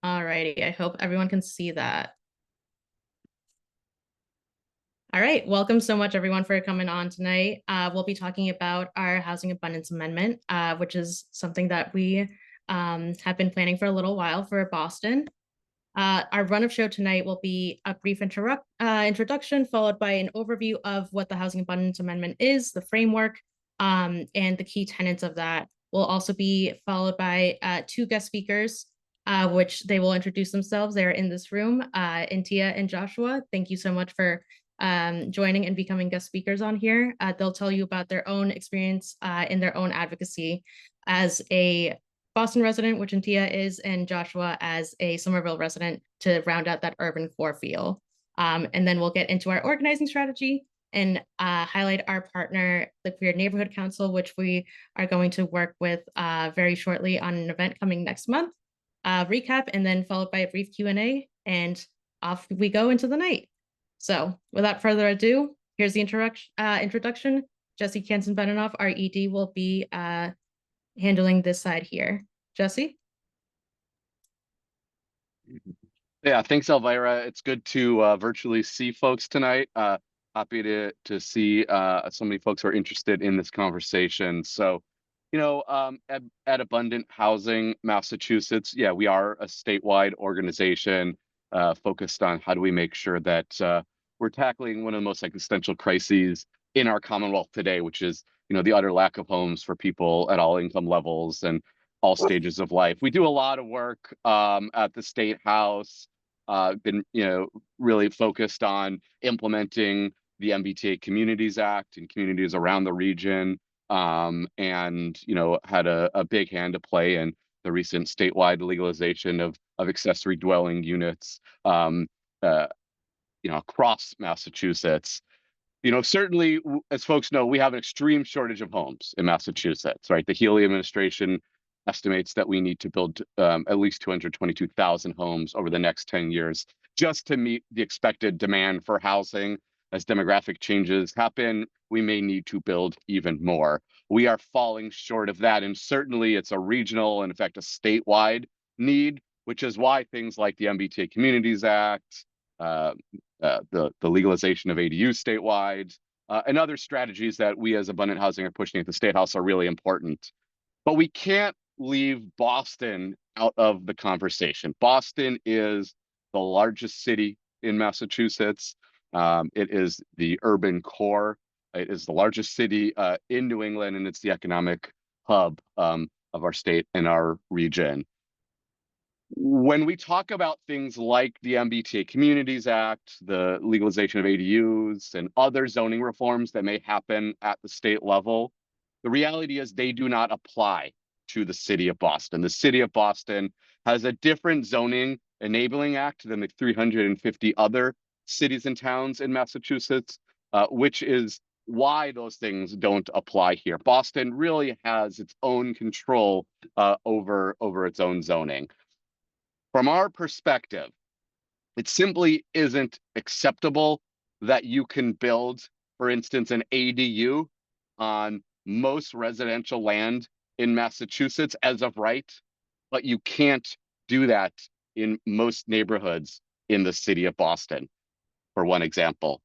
All righty, I hope everyone can see that. All right, welcome so much everyone for coming on tonight. We'll be talking about our Housing Abundance Amendment, which is something that we have been planning for a little while for Boston. Our run of show tonight will be a brief introduction, followed by an overview of what the Housing Abundance Amendment is, the framework, and the key tenets of that. Will also be followed by two guest speakers, which they will introduce themselves. They're in this room, Intia and Joshua. Thank you so much for joining and becoming guest speakers on here. They'll tell you about their own experience in their own advocacy as a Boston resident, which Intia is, and Joshua as a Somerville resident to round out that urban core feel. And then we'll get into our organizing strategy and highlight our partner, the Queer Neighborhood Council, which we are going to work with very shortly on an event coming next month. Recap, and then followed by a brief Q&A, and off we go into the night. So without further ado, here's the introduction. Jesse Kanson-Beninoff, our ED, will be handling this side here. Jesse? Yeah, thanks, Elvira. It's good to virtually see folks tonight. Happy to see so many folks who are interested in this conversation. So, at Abundant Housing Massachusetts, yeah, we are a statewide organization focused on how do we make sure that we're tackling one of the most existential crises in our Commonwealth today, which is, the utter lack of homes for people at all income levels and all stages of life. We do a lot of work at the State House, been, really focused on implementing the MBTA Communities Act in communities around the region, and, had a big hand to play in the recent statewide legalization of accessory dwelling units, across Massachusetts. Certainly, as folks know, we have an extreme shortage of homes in Massachusetts, right? The Healy administration estimates that we need to build at least 222,000 homes over the next 10 years just to meet the expected demand for housing. As demographic changes happen, we may need to build even more. We are falling short of that, and certainly it's a regional and, in fact, a statewide need, which is why things like the MBTA Communities Act, the legalization of ADUs statewide, and other strategies that we as Abundant Housing are pushing at the State House are really important. But we can't leave Boston out of the conversation. Boston is the largest city in Massachusetts. It is the urban core. It is the largest city in New England, and it's the economic hub of our state and our region. When we talk about things like the MBTA Communities Act, the legalization of ADUs, and other zoning reforms that may happen at the state level, the reality is they do not apply to the city of Boston. The city of Boston has a different zoning enabling act than the 350 other cities and towns in Massachusetts, which is why those things don't apply here. Boston really has its own control over its own zoning. From our perspective, it simply isn't acceptable that you can build, for instance, an ADU on most residential land in Massachusetts as of right, but you can't do that in most neighborhoods in the city of Boston, for one example.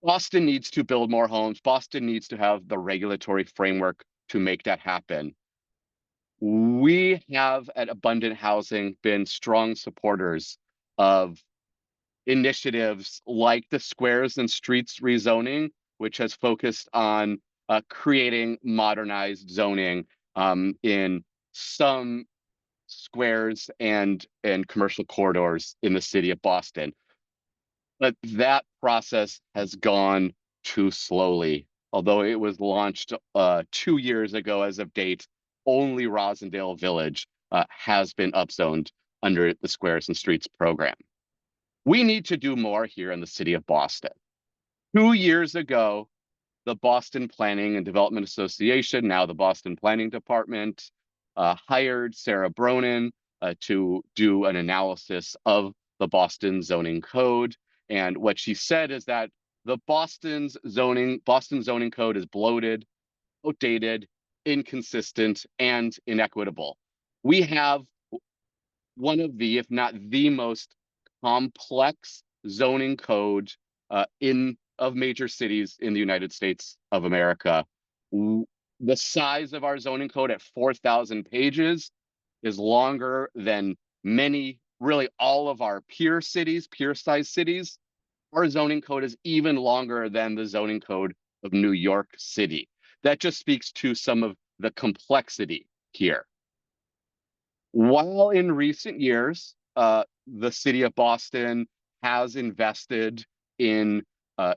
Boston needs to build more homes. Boston needs to have the regulatory framework to make that happen. We have at Abundant Housing been strong supporters of initiatives like the Squares and Streets rezoning, which has focused on creating modernized zoning in some squares and commercial corridors in the city of Boston. But that process has gone too slowly. Although it was launched 2 years ago as of date, only Rosendale Village has been upzoned under the Squares and Streets program. We need to do more here in the city of Boston. 2 years ago, the Boston Planning and Development Association, now the Boston Planning Department, hired Sarah Bronin to do an analysis of the Boston zoning code. And what she said is that the Boston zoning code is bloated, outdated, inconsistent, and inequitable. We have one of the, if not the most complex zoning code in of major cities in the United States of America. The size of our zoning code at 4,000 pages is longer than many, really all of our peer cities, peer-sized cities. Our zoning code is even longer than the zoning code of New York City. That just speaks to some of the complexity here. While in recent years, the city of Boston has invested in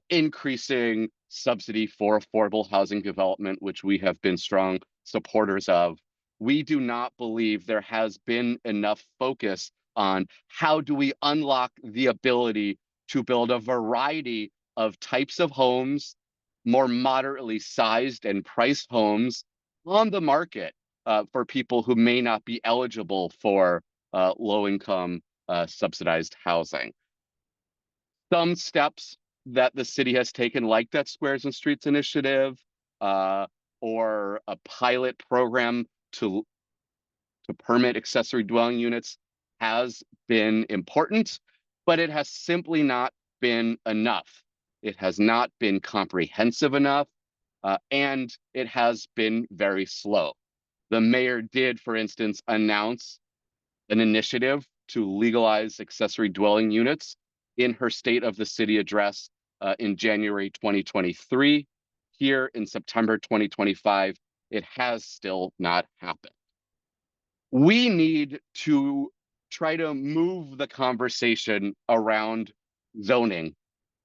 increasing subsidy for affordable housing development, which we have been strong supporters of, we do not believe there has been enough focus on how do we unlock the ability to build a variety of types of homes, more moderately sized and priced homes on the market for people who may not be eligible for low-income subsidized housing. Some steps that the city has taken, like that Squares and Streets initiative, or a pilot program to permit accessory dwelling units, has been important, but it has simply not been enough. It has not been comprehensive enough, and it has been very slow. The mayor did, for instance, announce an initiative to legalize accessory dwelling units in her State of the City address in January 2023. Here in September 2025, it has still not happened. We need to try to move the conversation around zoning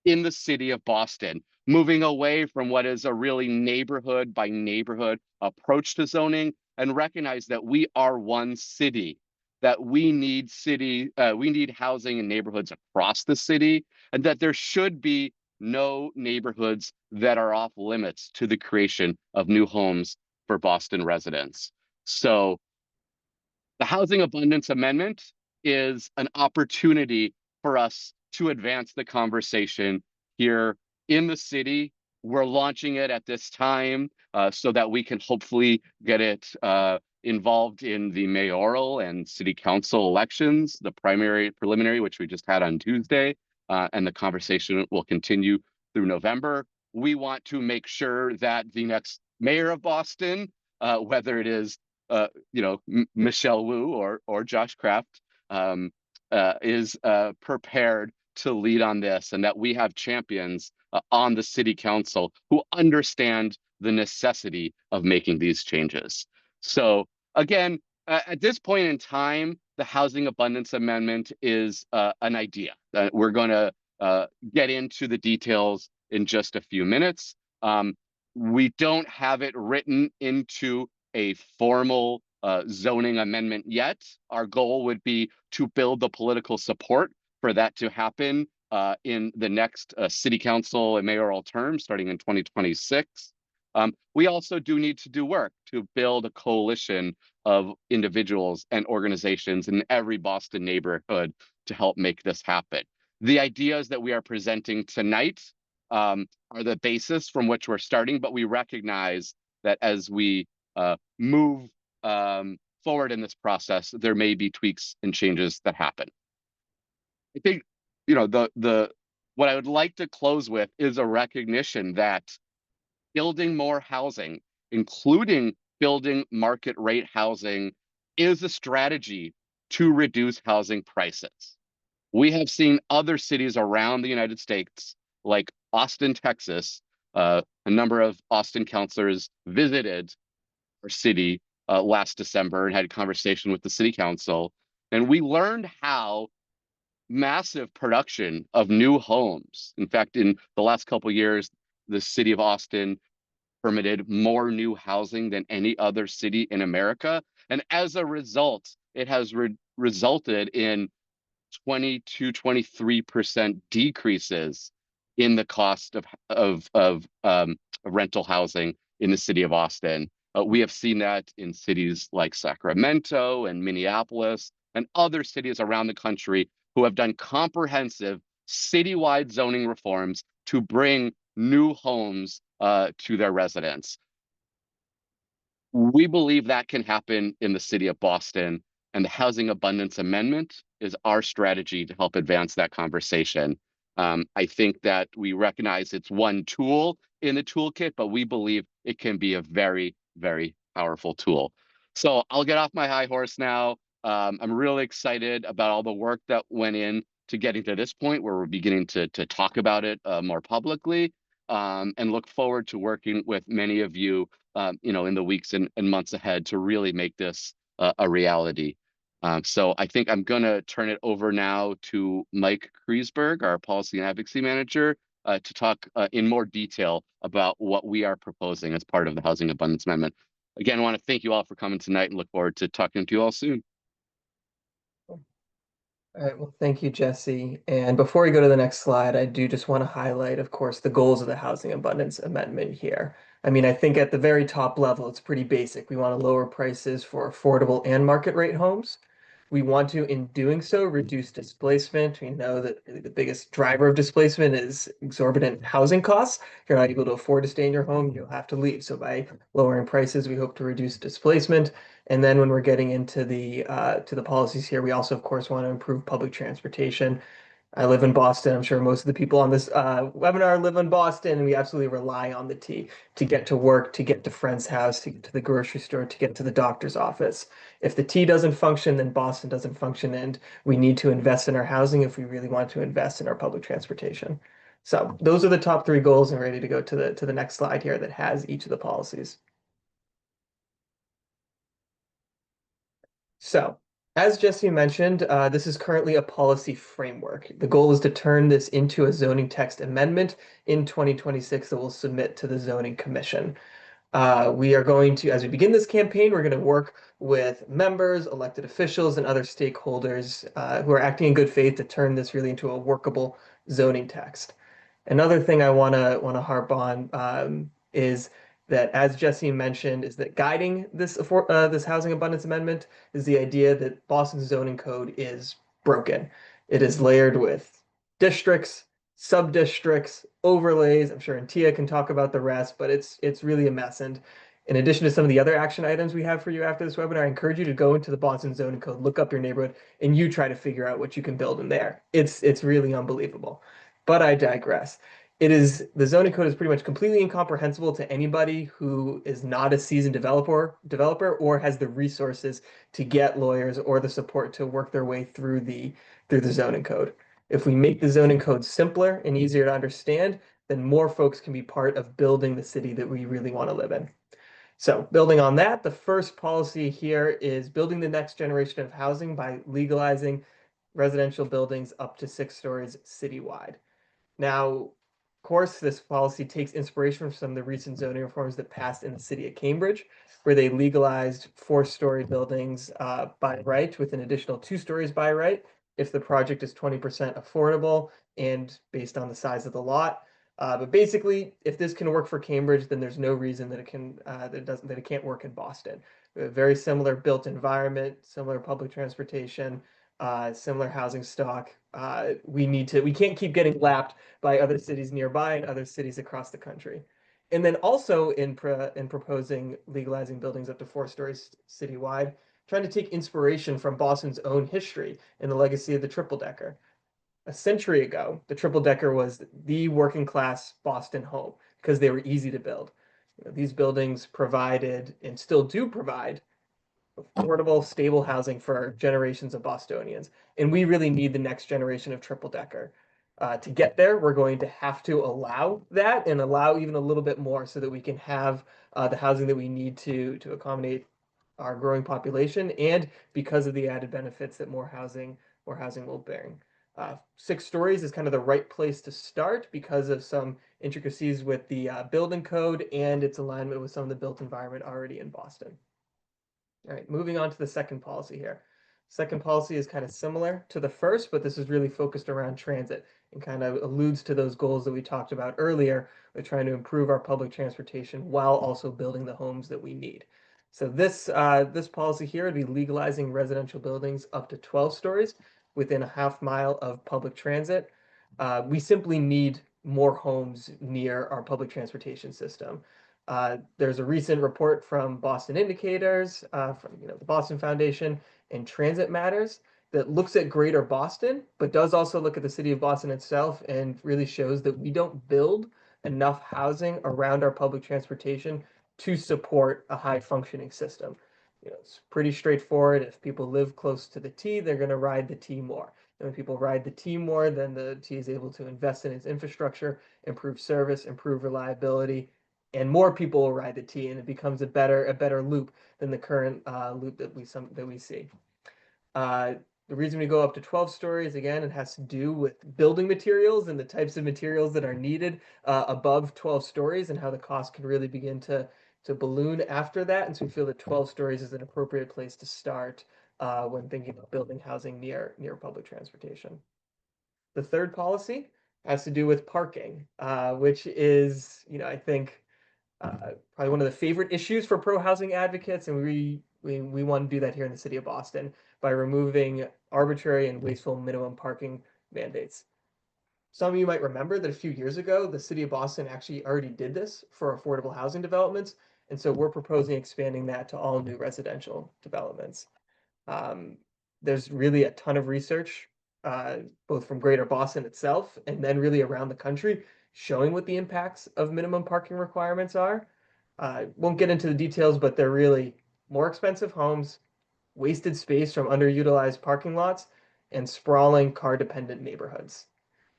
in the city of Boston, moving away from what is a really neighborhood by neighborhood approach to zoning, and recognize that we are one city, that we need housing in neighborhoods across the city, and that there should be no neighborhoods that are off limits to the creation of new homes for Boston residents. So the Housing Abundance Amendment is an opportunity for us to advance the conversation here in the city. We're launching it at this time so that we can hopefully get it involved in the mayoral and city council elections, the preliminary, which we just had on Tuesday, and the conversation will continue through November. We want to make sure that the next mayor of Boston, whether it is Michelle Wu or Josh Kraft, is prepared to lead on this, and that we have champions on the city council who understand the necessity of making these changes. So again, at this point in time, the Housing Abundance Amendment is an idea. We're going to get into the details in just a few minutes. We don't have it written into a formal zoning amendment yet. Our goal would be to build the political support for that to happen in the next city council and mayoral term starting in 2026. We also do need to do work to build a coalition of individuals and organizations in every Boston neighborhood to help make this happen. The ideas that we are presenting tonight are the basis from which we're starting, but we recognize that as we move forward in this process, there may be tweaks and changes that happen. I think, what I would like to close with is a recognition that building more housing, including building market rate housing, is a strategy to reduce housing prices. We have seen other cities around the United States, like Austin, Texas. A number of Austin councilors visited our city last December and had a conversation with the city council. And we learned how massive production of new homes. In fact, in the last couple of years, the city of Austin permitted more new housing than any other city in America. And as a result, it has resulted in 20 to 23% decreases in the cost of rental housing in the city of Austin. We have seen that in cities like Sacramento and Minneapolis and other cities around the country who have done comprehensive citywide zoning reforms to bring new homes to their residents. We believe that can happen in the city of Boston, and the Housing Abundance Amendment is our strategy to help advance that conversation. I think that we recognize it's one tool in the toolkit, but we believe it can be a very, very powerful tool. So I'll get off my high horse now. I'm really excited about all the work that went in to getting to this point where we're beginning to talk about it more publicly, and look forward to working with many of you, in the weeks and months ahead to really make this a reality. So I think I'm going to turn it over now to Mike Kreisberg, our policy and advocacy manager, to talk in more detail about what we are proposing as part of the Housing Abundance Amendment. Again, I want to thank you all for coming tonight and look forward to talking to you all soon. All right, well, thank you, Jesse. And before we go to the next slide, I do just want to highlight, of course, the goals of the Housing Abundance Amendment here. I mean, I think at the very top level, it's pretty basic. We want to lower prices for affordable and market rate homes. We want to, in doing so, reduce displacement. We know that the biggest driver of displacement is exorbitant housing costs. If you're not able to afford to stay in your home, you'll have to leave. So by lowering prices, we hope to reduce displacement. And then when we're getting into the policies here, we also, of course, want to improve public transportation. I live in Boston. I'm sure most of the people on this webinar live in Boston, and we absolutely rely on the T to get to work, to get to friend's house, to get to the grocery store, to get to the doctor's office. If the T doesn't function, then Boston doesn't function, and we need to invest in our housing if we really want to invest in our public transportation. So those are the top three goals, and ready to go to the next slide here that has each of the policies. So, as Jesse mentioned, this is currently a policy framework. The goal is to turn this into a zoning text amendment in 2026 that we'll submit to the Zoning Commission. We are going to, as we begin this campaign, we're going to work with members, elected officials, and other stakeholders who are acting in good faith to turn this really into a workable zoning text. Another thing I want to harp on is that, as Jesse mentioned, is that guiding this Housing Abundance Amendment is the idea that Boston's zoning code is broken. It is layered with districts, sub-districts, overlays. I'm sure Antia can talk about the rest, but it's really a mess. And in addition to some of the other action items we have for you after this webinar, I encourage you to go into the Boston zoning code, look up your neighborhood, and you try to figure out what you can build in there. It's really unbelievable. But I digress. The zoning code is pretty much completely incomprehensible to anybody who is not a seasoned developer or has the resources to get lawyers or the support to work their way through the zoning code. If we make the zoning code simpler and easier to understand, then more folks can be part of building the city that we really want to live in. So building on that, the first policy here is building the next generation of housing by legalizing residential buildings up to 6 stories citywide. Now, of course, this policy takes inspiration from some of the recent zoning reforms that passed in the city of Cambridge, where they legalized 4-story buildings by right with an additional 2 stories by right if the project is 20% affordable and based on the size of the lot. But basically, if this can work for Cambridge, then there's no reason that it can't work in Boston. We have a very similar built environment, similar public transportation, similar housing stock. We can't keep getting lapped by other cities nearby and other cities across the country. And then also in proposing legalizing buildings up to 4 stories citywide, trying to take inspiration from Boston's own history and the legacy of the triple decker. A century ago, the triple decker was the working class Boston home because they were easy to build. These buildings provided and still do provide affordable, stable housing for generations of Bostonians. And we really need the next generation of triple decker. To get there, we're going to have to allow that and allow even a little bit more so that we can have the housing that we need to accommodate our growing population and because of the added benefits that more housing will bring. 6 stories is kind of the right place to start because of some intricacies with the building code and its alignment with some of the built environment already in Boston. All right, moving on to the second policy here. Second policy is kind of similar to the first, but this is really focused around transit and kind of alludes to those goals that we talked about earlier with trying to improve our public transportation while also building the homes that we need. So this policy here would be legalizing residential buildings up to 12 stories within a half mile of public transit. We simply need more homes near our public transportation system. There's a recent report from Boston Indicators, from the Boston Foundation and Transit Matters that looks at Greater Boston, but does also look at the city of Boston itself and really shows that we don't build enough housing around our public transportation to support a high functioning system. It's pretty straightforward. If people live close to the T, they're going to ride the T more. And when people ride the T more, then the T is able to invest in its infrastructure, improve service, improve reliability, and more people will ride the T, and it becomes a better loop than the current loop that we see. The reason we go up to 12 stories, again, it has to do with building materials and the types of materials that are needed above 12 stories and how the cost can really begin to balloon after that. And so we feel that 12 stories is an appropriate place to start when thinking about building housing near public transportation. The third policy has to do with parking, which is, I think, probably one of the favorite issues for pro-housing advocates, and we want to do that here in the city of Boston by removing arbitrary and wasteful minimum parking mandates. Some of you might remember that a few years ago, the city of Boston actually already did this for affordable housing developments, and so we're proposing expanding that to all new residential developments. There's really a ton of research, both from Greater Boston itself and then really around the country, showing what the impacts of minimum parking requirements are. Won't get into the details, but they're really more expensive homes, wasted space from underutilized parking lots, and sprawling car-dependent neighborhoods.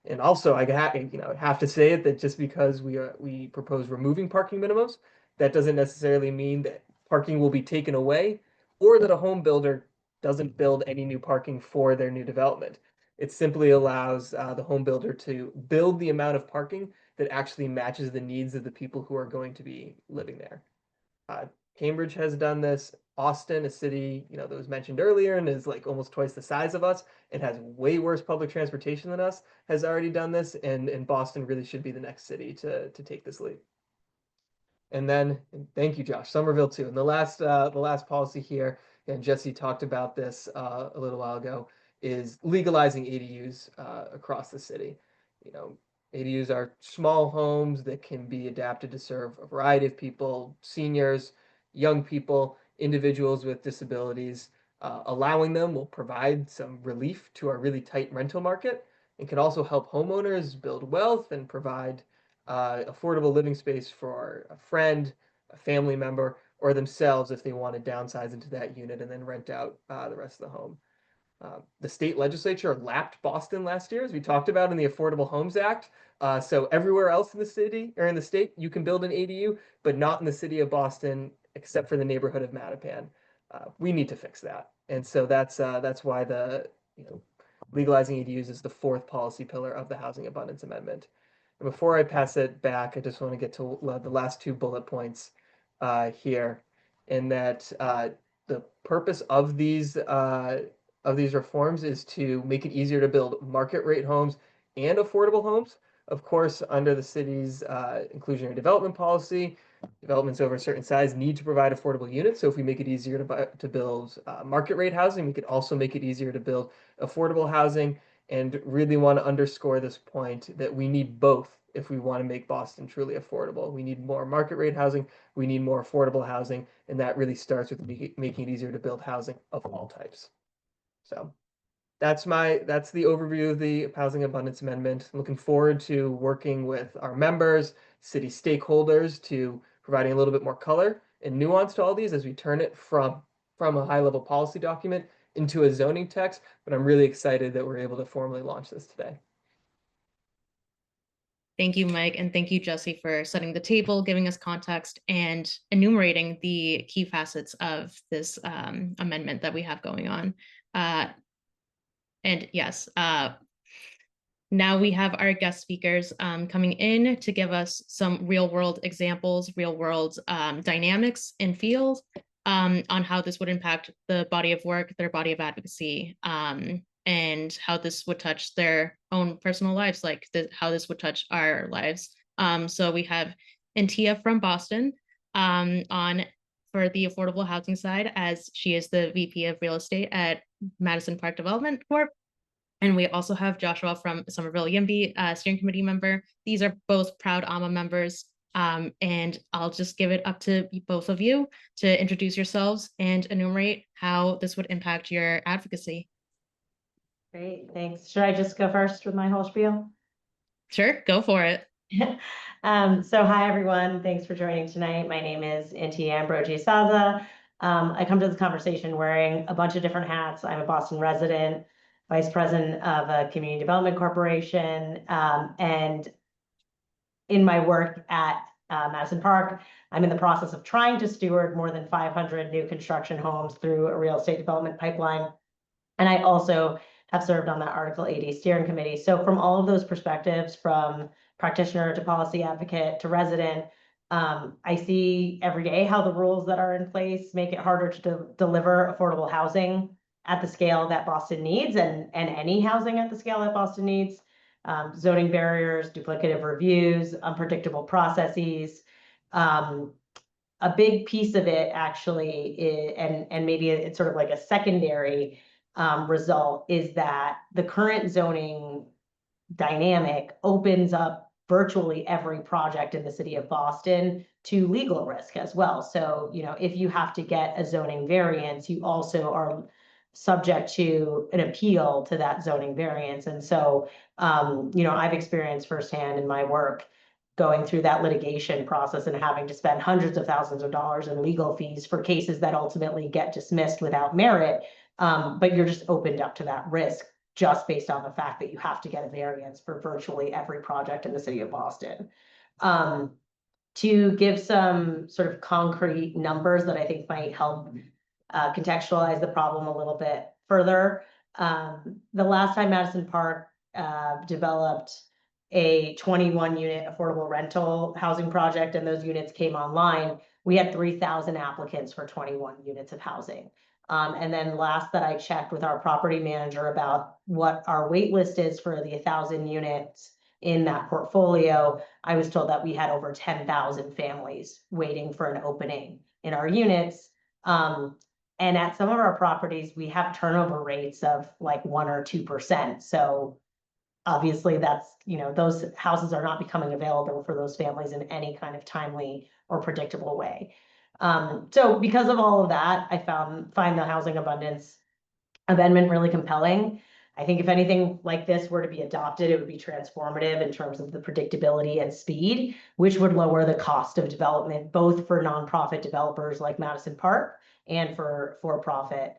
And also, I have to say it that just because we propose removing parking minimums, that doesn't necessarily mean that parking will be taken away or that a home builder doesn't build any new parking for their new development. It simply allows the home builder to build the amount of parking that actually matches the needs of the people who are going to be living there. Cambridge has done this. Austin, a city, that was mentioned earlier and is like almost twice the size of us and has way worse public transportation than us, has already done this, and Boston really should be the next city to take this lead. And then, thank you, Josh, Somerville too. And the last policy here, and Jesse talked about this a little while ago, is legalizing ADUs across the city. ADUs are small homes that can be adapted to serve a variety of people, seniors, young people, individuals with disabilities. Allowing them will provide some relief to our really tight rental market and can also help homeowners build wealth and provide affordable living space for a friend, a family member, or themselves if they want to downsize into that unit and then rent out the rest of the home. The state legislature lapped Boston last year, as we talked about in the Affordable Homes Act. So everywhere else in the city or in the state, you can build an ADU, but not in the city of Boston, except for the neighborhood of Mattapan. We need to fix that, and so that's why the legalizing ADUs is the fourth policy pillar of the Housing Abundance Amendment. And before I pass it back, I just want to get to the last two bullet points here, in that the purpose of these reforms is to make it easier to build market rate homes and affordable homes. Of course, under the city's inclusionary development policy, developments over a certain size need to provide affordable units. So if we make it easier to build market rate housing, we could also make it easier to build affordable housing, and really want to underscore this point that we need both if we want to make Boston truly affordable. We need more market rate housing, we need more affordable housing, and that really starts with making it easier to build housing of all types. So that's the overview of the Housing Abundance Amendment. I'm looking forward to working with our members, city stakeholders, to providing a little bit more color and nuance to all these as we turn it from a high-level policy document into a zoning text. But I'm really excited that we're able to formally launch this today. Thank you, Mike, and thank you, Jesse, for setting the table, giving us context, and enumerating the key facets of this amendment that we have going on. And yes, now we have our guest speakers coming in to give us some real-world examples, real-world dynamics and feels on how this would impact the body of work, their body of advocacy, and how this would touch their own personal lives, like how this would touch our lives. So we have Antia from Boston on for the affordable housing side, as she is the VP of Real Estate at Madison Park Development Corp. And we also have Joshua from Somerville YIMBY, steering committee member. These are both proud AMA members. And I'll just give it up to both of you to introduce yourselves and enumerate how this would impact your advocacy. Great, thanks. Should I just go first with my whole spiel? Sure, go for it. So hi, everyone. Thanks for joining tonight. My name is Inti Ambrogi-Saza. I come to this conversation wearing a bunch of different hats. I'm a Boston resident, vice president of a community development corporation, and in my work at Madison Park, I'm in the process of trying to steward more than 500 new construction homes through a real estate development pipeline. And I also have served on that Article 80 steering committee. So from all of those perspectives, from practitioner to policy advocate to resident, I see every day how the rules that are in place make it harder to deliver affordable housing at the scale that Boston needs, and any housing at the scale that Boston needs. Zoning barriers, duplicative reviews, unpredictable processes. A big piece of it actually is, and maybe it's sort of like a secondary result, is that the current zoning dynamic opens up virtually every project in the city of Boston to legal risk as well. So, you know, if you have to get a zoning variance, you also are subject to an appeal to that zoning variance. And so, you know, I've experienced firsthand in my work going through that litigation process and having to spend hundreds of thousands of dollars in legal fees for cases that ultimately get dismissed without merit. But you're just opened up to that risk just based on the fact that you have to get a variance for virtually every project in the city of Boston. To give some sort of concrete numbers that I think might help contextualize the problem a little bit further. The last time Madison Park developed a 21 unit affordable rental housing project and those units came online, we had 3,000 applicants for 21 units of housing. And then last that I checked with our property manager about what our wait list is for the 1,000 units in that portfolio, I was told that we had over 10,000 families waiting for an opening in our units. And at some of our properties, we have turnover rates of like 1 or 2%. So obviously that's, you know, those houses are not becoming available for those families in any kind of timely or predictable way. So because of all of that, I find the housing abundance amendment really compelling. I think if anything like this were to be adopted, it would be transformative in terms of the predictability and speed, which would lower the cost of development, both for nonprofit developers like Madison Park and for for-profit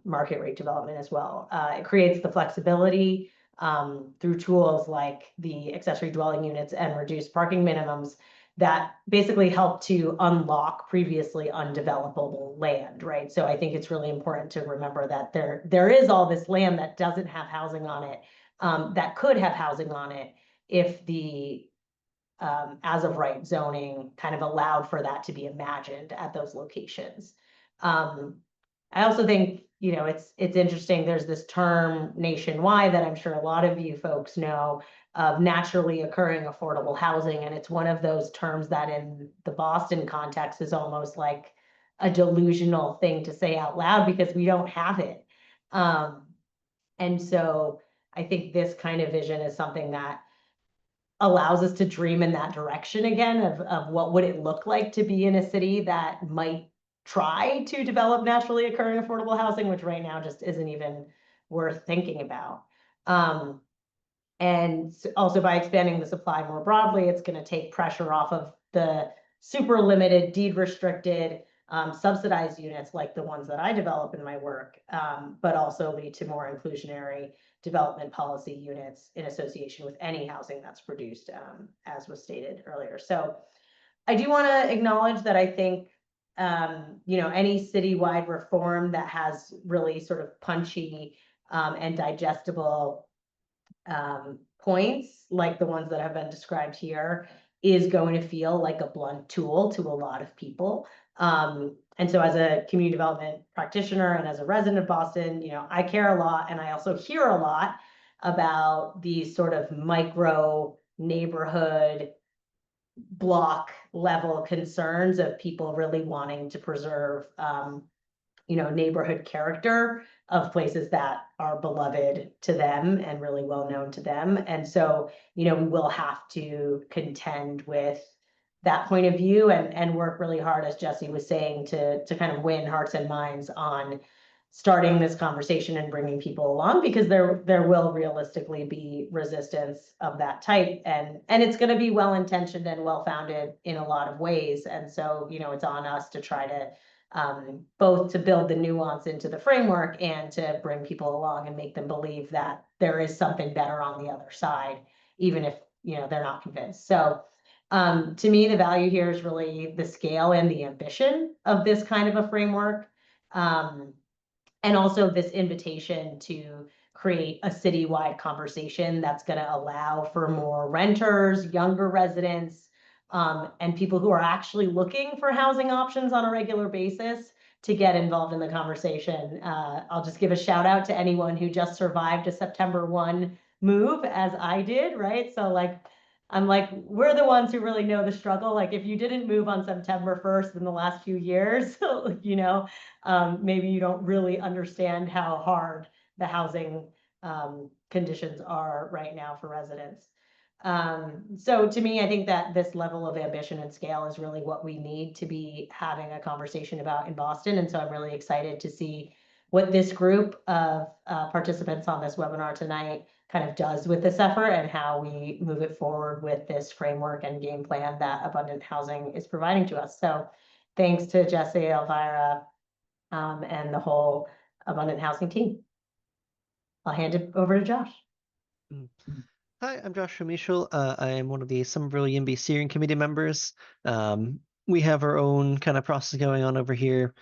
market rate development as well. It creates the flexibility through tools like the accessory dwelling units and reduced parking minimums that basically help to unlock previously undevelopable land, right? So I think it's really important to remember that there is all this land that doesn't have housing on it, that could have housing on it if the as of right zoning kind of allowed for that to be imagined at those locations. I also think, you know, it's interesting. There's this term nationwide that I'm sure a lot of you folks know of naturally occurring affordable housing. And it's one of those terms that in the Boston context is almost like a delusional thing to say out loud because we don't have it. And so I think this kind of vision is something that allows us to dream in that direction again of what would it look like to be in a city that might try to develop naturally occurring affordable housing, which right now just isn't even worth thinking about. And also by expanding the supply more broadly, it's going to take pressure off of the super limited, deed restricted, subsidized units like the ones that I develop in my work, but also lead to more inclusionary development policy units in association with any housing that's produced, as was stated earlier. So I do want to acknowledge that I think, you know, any citywide reform that has really sort of punchy and digestible points like the ones that have been described here is going to feel like a blunt tool to a lot of people. And so as a community development practitioner and as a resident of Boston, you know, I care a lot, and I also hear a lot about these sort of micro neighborhood block level concerns of people really wanting to preserve, you know, neighborhood character of places that are beloved to them and really well known to them. And so, you know, we will have to contend with that point of view and work really hard, as Jesse was saying, to kind of win hearts and minds on starting this conversation and bringing people along, because there will realistically be resistance of that type, and it's going to be well-intentioned and well-founded in a lot of ways. And so, you know, it's on us to try to both to build the nuance into the framework and to bring people along and make them believe that there is something better on the other side, even if, you know, they're not convinced. So to me, the value here is really the scale and the ambition of this kind of a framework. And also this invitation to create a citywide conversation that's going to allow for more renters, younger residents, and people who are actually looking for housing options on a regular basis to get involved in the conversation. I'll just give a shout out to anyone who just survived a September 1 move, as I did, right? So like, I'm like, we're the ones who really know the struggle. Like, if you didn't move on September 1st in the last few years, you know, maybe you don't really understand how hard the housing conditions are right now for residents. So to me, I think that this level of ambition and scale is really what we need to be having a conversation about in Boston. And so I'm really excited to see what this group of participants on this webinar tonight kind of does with this effort, and how we move it forward with this framework and game plan that Abundant Housing is providing to us. So thanks to Jesse, Elvira, and the whole Abundant Housing team. I'll hand it over to Josh. Hi, I'm Joshua Mischel. I am one of the Somerville YIMBY steering committee members. We have our own kind of process going on over here.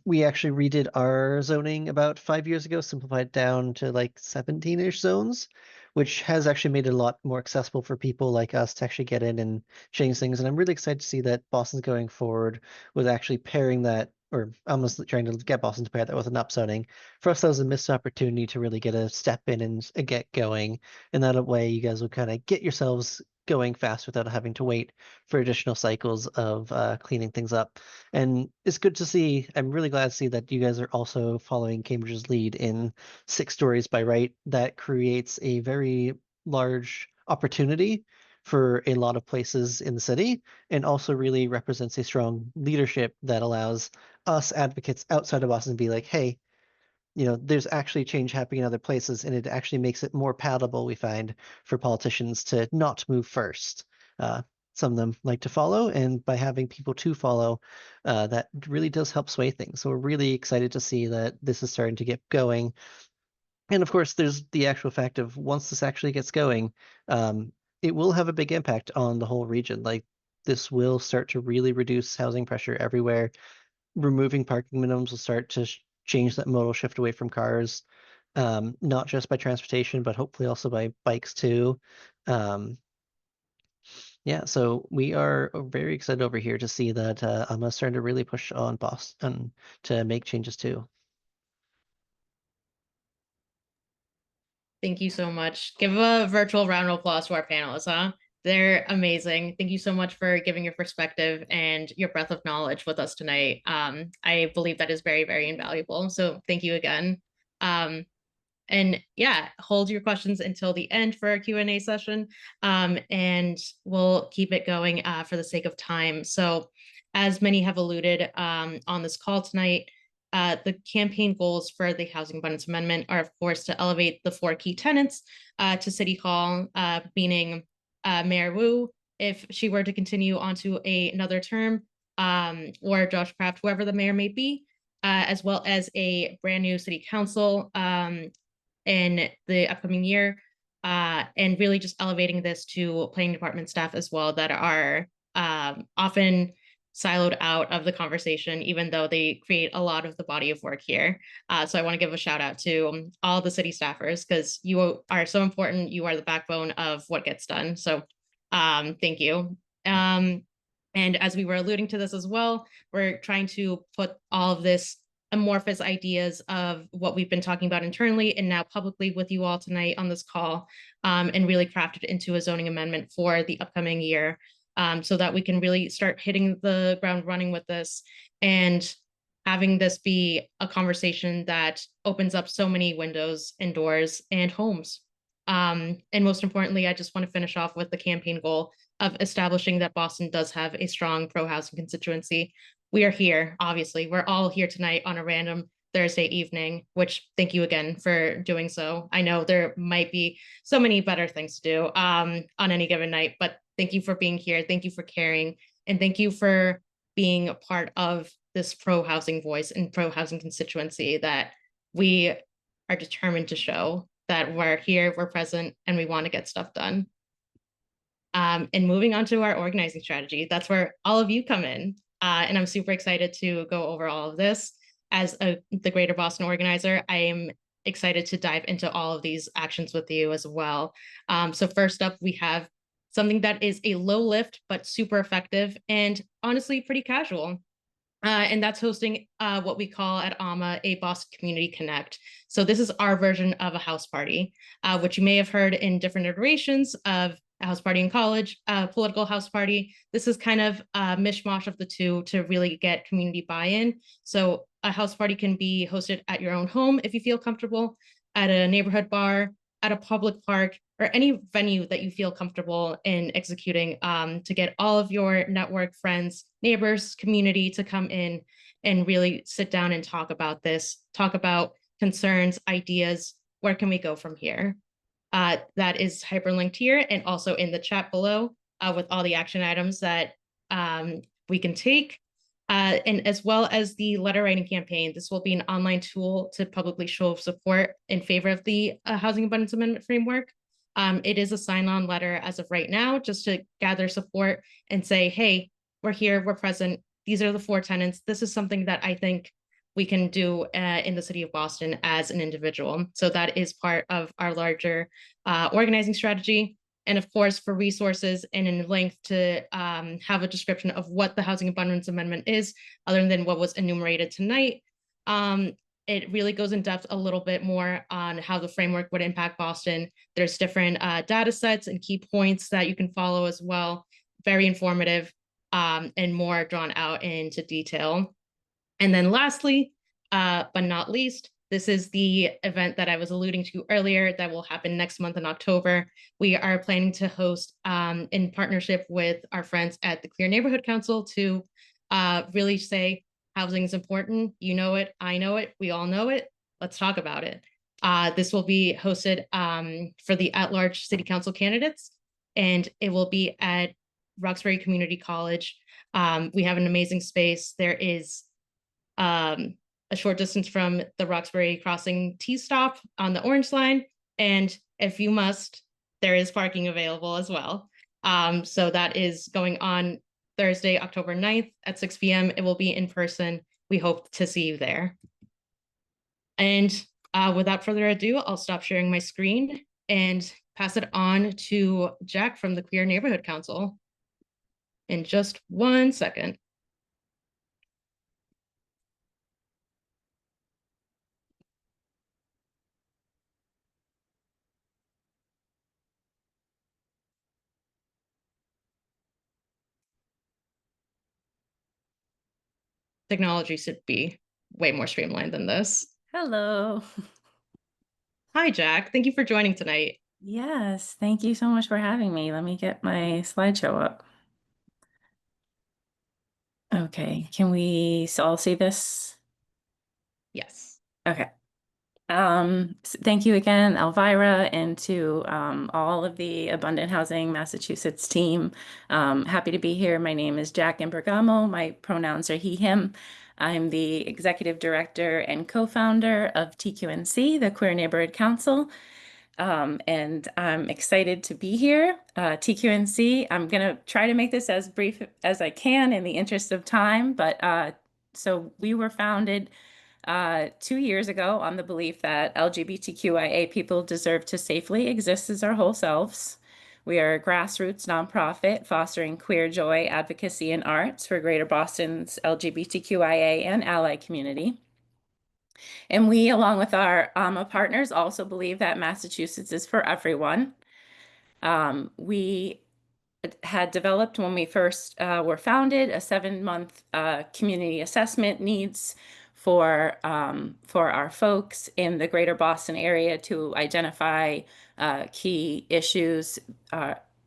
We actually redid our zoning about 5 years ago, simplified down to like 17-ish zones, which has actually made it a lot more accessible for people like us to actually get in and change things. And I'm really excited to see that Boston's going forward with actually pairing that, or almost trying to get Boston to pair that with an upzoning. For us, that was a missed opportunity to really get a step in and get going. And that way you guys will kind of get yourselves going fast without having to wait for additional cycles of cleaning things up. And it's good to see, I'm really glad to see that you guys are also following Cambridge's lead in 6 stories by right. That creates a very large opportunity for a lot of places in the city, and also really represents a strong leadership that allows us advocates outside of Boston to be like, hey, you know, there's actually change happening in other places, and it actually makes it more palatable, we find, for politicians to not move first. Some of them like to follow, and by having people to follow, that really does help sway things. So we're really excited to see that this is starting to get going. And of course, there's the actual fact of once this actually gets going, it will have a big impact on the whole region. Like, this will start to really reduce housing pressure everywhere. Removing parking minimums will start to change that modal shift away from cars, not just by transportation, but hopefully also by bikes too. Yeah, so we are very excited over here to see that I'm starting to really push on Boston to make changes too. Thank you so much. Give a virtual round of applause to our panelists, huh? They're amazing. Thank you so much for giving your perspective and your breadth of knowledge with us tonight. I believe that is very, very invaluable. So thank you again. And yeah, hold your questions until the end for our Q&A session. And we'll keep it going for the sake of time. So as many have alluded on this call tonight, the campaign goals for the Housing Abundance Amendment are, of course, to elevate the 4 key tenets to City Hall, meaning Mayor Wu, if she were to continue onto another term, or Josh Kraft, whoever the mayor may be, as well as a brand new city council in the upcoming year, and really just elevating this to planning department staff as well that are often siloed out of the conversation, even though they create a lot of the body of work here. So I want to give a shout out to all the city staffers, because you are so important. You are the backbone of what gets done. So thank you. And as we were alluding to this as well, we're trying to put all of this amorphous ideas of what we've been talking about internally and now publicly with you all tonight on this call, and really craft it into a zoning amendment for the upcoming year, so that we can really start hitting the ground running with this and having this be a conversation that opens up so many windows and doors and homes. And most importantly, I just want to finish off with the campaign goal of establishing that Boston does have a strong pro-housing constituency. We are here, obviously. We're all here tonight on a random Thursday evening, which thank you again for doing so. I know there might be so many better things to do on any given night, but thank you for being here. Thank you for caring. And thank you for being a part of this pro-housing voice and pro-housing constituency that we are determined to show that we're here, we're present, and we want to get stuff done. And moving on to our organizing strategy, that's where all of you come in. And I'm super excited to go over all of this. As the Greater Boston organizer, I am excited to dive into all of these actions with you as well. So first up, we have something that is a low lift, but super effective and honestly pretty casual. And that's hosting what we call at AMA a Boston Community Connect. So this is our version of a house party, which you may have heard in different iterations of a house party in college, political house party. This is kind of a mishmash of the two to really get community buy-in. So a house party can be hosted at your own home if you feel comfortable, at a neighborhood bar, at a public park, or any venue that you feel comfortable in executing to get all of your network, friends, neighbors, community to come in and really sit down and talk about this, talk about concerns, ideas, where can we go from here? That is hyperlinked here and also in the chat below with all the action items that we can take. And as well as the letter writing campaign, this will be an online tool to publicly show support in favor of the Housing Abundance Amendment framework. It is a sign-on letter as of right now, just to gather support and say, hey, we're here, we're present. These are the 4 tenants. This is something that I think we can do in the city of Boston as an individual. So that is part of our larger organizing strategy. And of course, for resources and in length to have a description of what the Housing Abundance Amendment is, other than what was enumerated tonight. It really goes in depth a little bit more on how the framework would impact Boston. There's different data sets and key points that you can follow as well. Very informative and more drawn out into detail. And then lastly, but not least, this is the event that I was alluding to earlier that will happen next month in October. We are planning to host in partnership with our friends at the Queer Neighborhood Council to really say housing is important. You know it, I know it, we all know it. Let's talk about it. This will be hosted for the at-large city council candidates, and it will be at Roxbury Community College. We have an amazing space. There is a short distance from the Roxbury Crossing T-stop on the Orange Line. And if you must, there is parking available as well. So that is going on Thursday, October 9th at 6 p.m. It will be in person. We hope to see you there. And without further ado, I'll stop sharing my screen and pass it on to Jack from the Queer Neighborhood Council in just 1 second. Technology should be way more streamlined than this. Hello. Hi, Jack. Thank you for joining tonight. Yes, thank you so much for having me. Let me get my slideshow up. Okay, can we all see this? Yes. Okay. Thank you again, Elvira, and to all of the Abundant Housing Massachusetts team. Happy to be here. My name is Jack Imbergamo. My pronouns are he, him. I'm the executive director and co-founder of TQNC, the Queer Neighborhood Council. And I'm excited to be here. TQNC, I'm going to try to make this as brief as I can in the interest of time, but so we were founded 2 years ago on the belief that LGBTQIA people deserve to safely exist as our whole selves. We are a grassroots nonprofit fostering queer joy, advocacy, and arts for Greater Boston's LGBTQIA and ally community. And we, along with our AMA partners, also believe that Massachusetts is for everyone. We had developed, when we first were founded, a 7-month community assessment needs for our folks in the Greater Boston area to identify key issues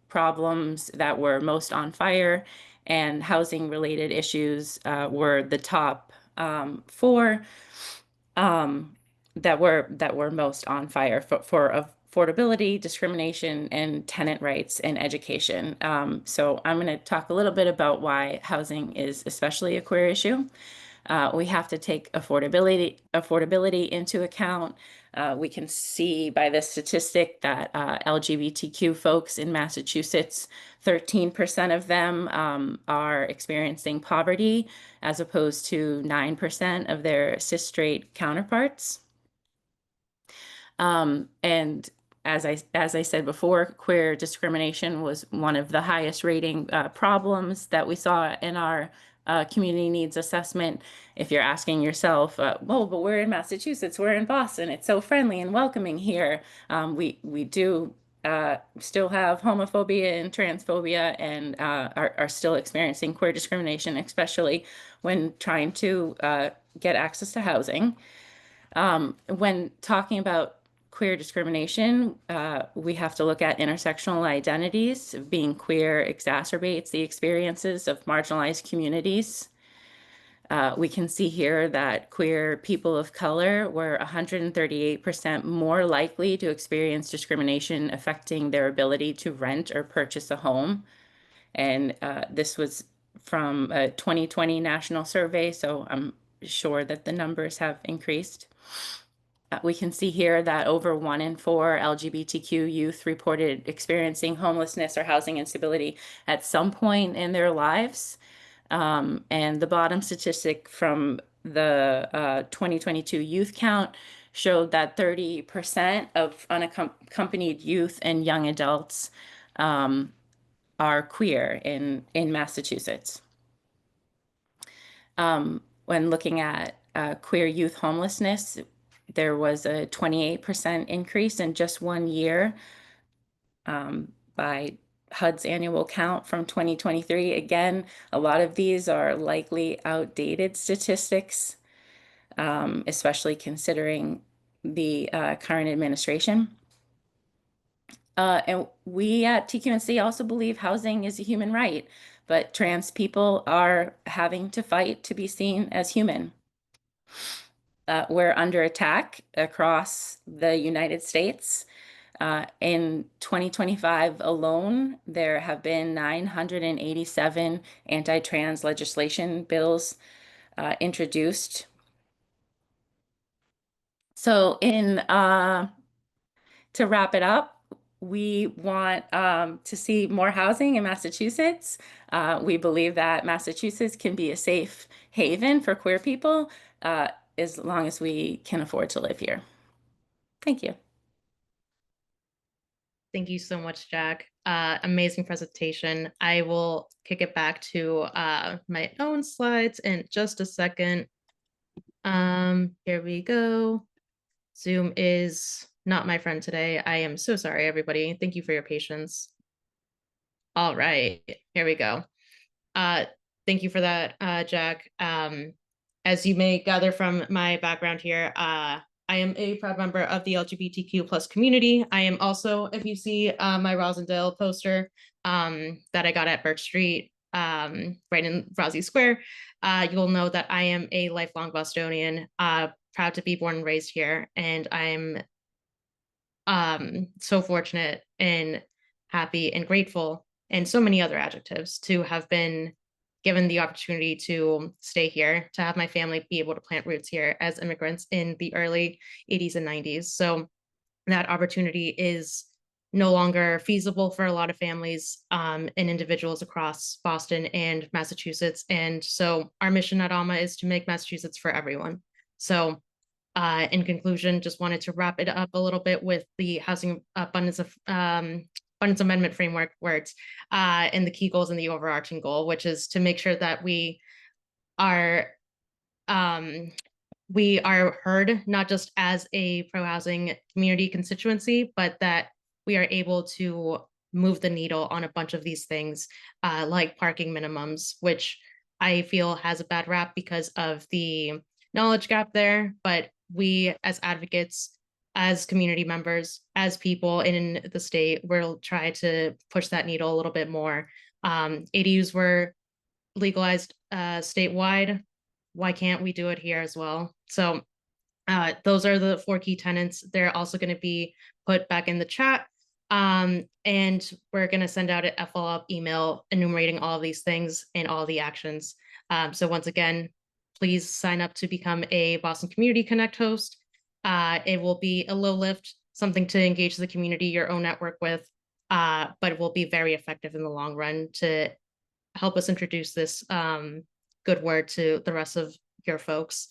problems that were most on fire, and housing related issues were the top four that were most on fire for affordability, discrimination, and tenant rights and education. So I'm going to talk a little bit about why housing is especially a queer issue. We have to take affordability into account. We can see by this statistic that LGBTQ folks in Massachusetts, 13% of them are experiencing poverty, as opposed to 9% of their cis straight counterparts. And as I said before, queer discrimination was one of the highest rating problems that we saw in our community needs assessment. If you're asking yourself, well, but we're in Massachusetts, we're in Boston, it's so friendly and welcoming here. We do still have homophobia and transphobia, and are still experiencing queer discrimination, especially when trying to get access to housing. When talking about queer discrimination, we have to look at intersectional identities. Being queer exacerbates the experiences of marginalized communities. We can see here that queer people of color were 138% more likely to experience discrimination affecting their ability to rent or purchase a home. And this was from a 2020 national survey, so I'm sure that the numbers have increased. We can see here that over 1 in 4 LGBTQ youth reported experiencing homelessness or housing instability at some point in their lives. And the bottom statistic from the 2022 youth count showed that 30% of unaccompanied youth and young adults are queer in Massachusetts. When looking at queer youth homelessness, there was a 28% increase in just 1 year by HUD's annual count from 2023. Again, a lot of these are likely outdated statistics, especially considering the current administration. And we at TQNC also believe housing is a human right, but trans people are having to fight to be seen as human. We're under attack across the United States. In 2025 alone, there have been 987 anti-trans legislation bills introduced. So to wrap it up, we want to see more housing in Massachusetts. We believe that Massachusetts can be a safe haven for queer people as long as we can afford to live here. Thank you. Thank you so much, Jack. Amazing presentation. I will kick it back to my own slides in just a second. Here we go. Zoom is not my friend today. I am so sorry, everybody. Thank you for your patience. All right, here we go. Thank you for that, Jack. As you may gather from my background here, I am a proud member of the LGBTQ+ community. I am also, if you see my Rosendale poster that I got at Birch Street, right in Rossi Square, you'll know that I am a lifelong Bostonian, proud to be born and raised here. And I'm so fortunate and happy and grateful, and so many other adjectives, to have been given the opportunity to stay here, to have my family be able to plant roots here as immigrants in the early 80s and 90s. So that opportunity is no longer feasible for a lot of families and individuals across Boston and Massachusetts. And so our mission at ALMA is to make Massachusetts for everyone. So in conclusion, just wanted to wrap it up a little bit with the Housing Abundance Amendment Framework works and the key goals and the overarching goal, which is to make sure that we are heard, not just as a pro-housing community constituency, but that we are able to move the needle on a bunch of these things, like parking minimums, which I feel has a bad rap because of the knowledge gap there. But we as advocates as community members, as people in the state, we'll try to push that needle a little bit more. ADUs were legalized statewide. Why can't we do it here as well? So those are the 4 key tenets. They're also going to be put back in the chat. And we're going to send out a follow-up email enumerating all of these things and all the actions. So once again, please sign up to become a Boston Community Connect host. It will be a low lift, something to engage the community, your own network with, but it will be very effective in the long run to help us introduce this good word to the rest of your folks.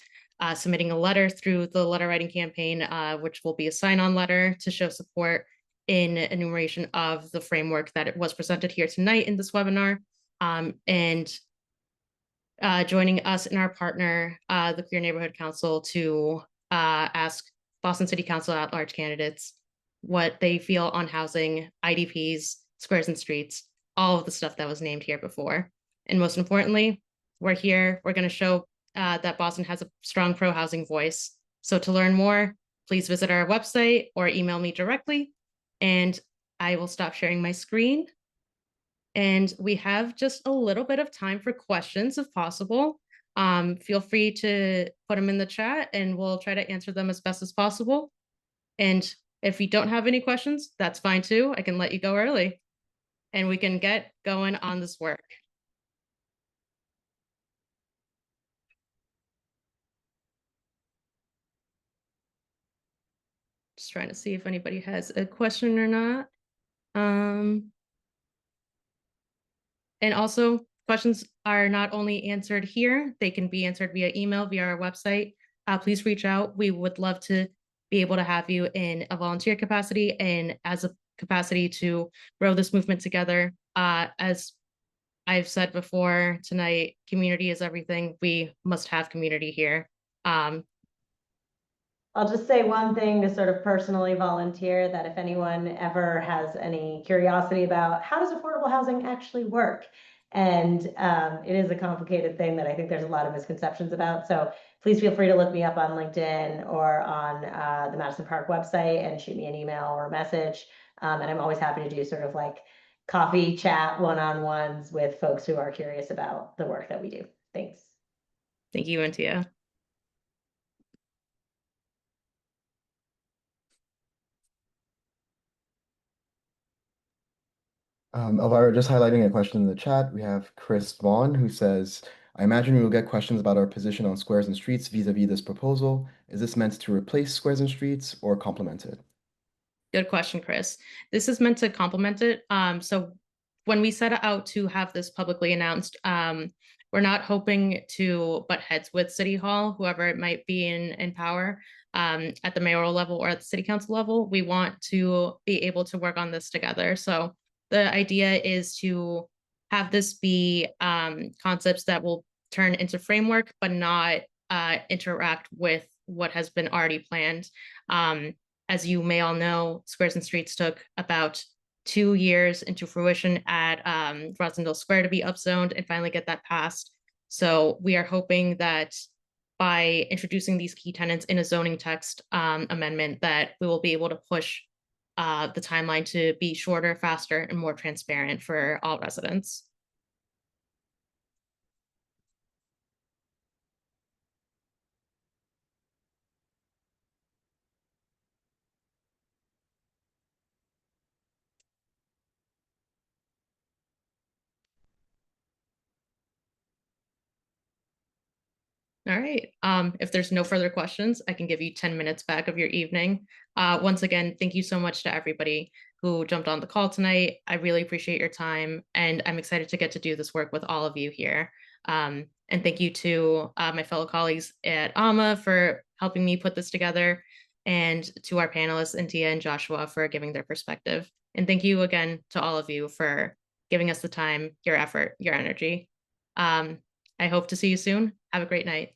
Submitting a letter through the letter writing campaign, which will be a sign-on letter to show support in enumeration of the framework that it was presented here tonight in this webinar, and joining us and our partner, the Queer Neighborhood Council, to ask Boston City Council at-large candidates what they feel on housing, IDPs, squares and streets, all of the stuff that was named here before. And most importantly, we're here, we're going to show that Boston has a strong pro-housing voice. So to learn more, please visit our website or email me directly, and I will stop sharing my screen. And we have just a little bit of time for questions if possible. Feel free to put them in the chat and we'll try to answer them as best as possible. And if you don't have any questions, that's fine too. I can let you go early and we can get going on this work. Just trying to see if anybody has a question or not. And also, questions are not only answered here, they can be answered via email, via our website. Please reach out. We would love to be able to have you in a volunteer capacity and as a capacity to grow this movement together. As I've said before tonight, community is everything. We must have community here. I'll just say one thing to sort of personally volunteer, that if anyone ever has any curiosity about how does affordable housing actually work, and it is a complicated thing that I think there's a lot of misconceptions about. So please feel free to look me up on LinkedIn or on the Madison Park website and shoot me an email or a message. And I'm always happy to do sort of like coffee chat one-on-ones with folks who are curious about the work that we do. Thanks. Thank you, Antia. Elvira, just highlighting a question in the chat, we have Chris Vaughn who says, I imagine we will get questions about our position on squares and streets vis-a-vis this proposal. Is this meant to replace squares and streets or complement it? Good question, Chris. This is meant to complement it. So when we set out to have this publicly announced, we're not hoping to butt heads with City Hall, whoever it might be in power, at the mayoral level or at the city council level. We want to be able to work on this together. So the idea is to have this be concepts that will turn into framework, but not interact with what has been already planned. As you may all know, Squares and Streets took about 2 years into fruition at Rosendale Square to be upzoned and finally get that passed. So we are hoping that by introducing these key tenets in a zoning text amendment, that we will be able to push the timeline to be shorter, faster, and more transparent for all residents. All right. If there's no further questions, I can give you 10 minutes back of your evening. Once again, thank you so much to everybody who jumped on the call tonight. I really appreciate your time, and I'm excited to get to do this work with all of you here. And thank you to my fellow colleagues at AMA for helping me put this together, and to our panelists, Antia and Joshua, for giving their perspective. And thank you again to all of you for giving us the time, your effort, your energy. I hope to see you soon. Have a great night.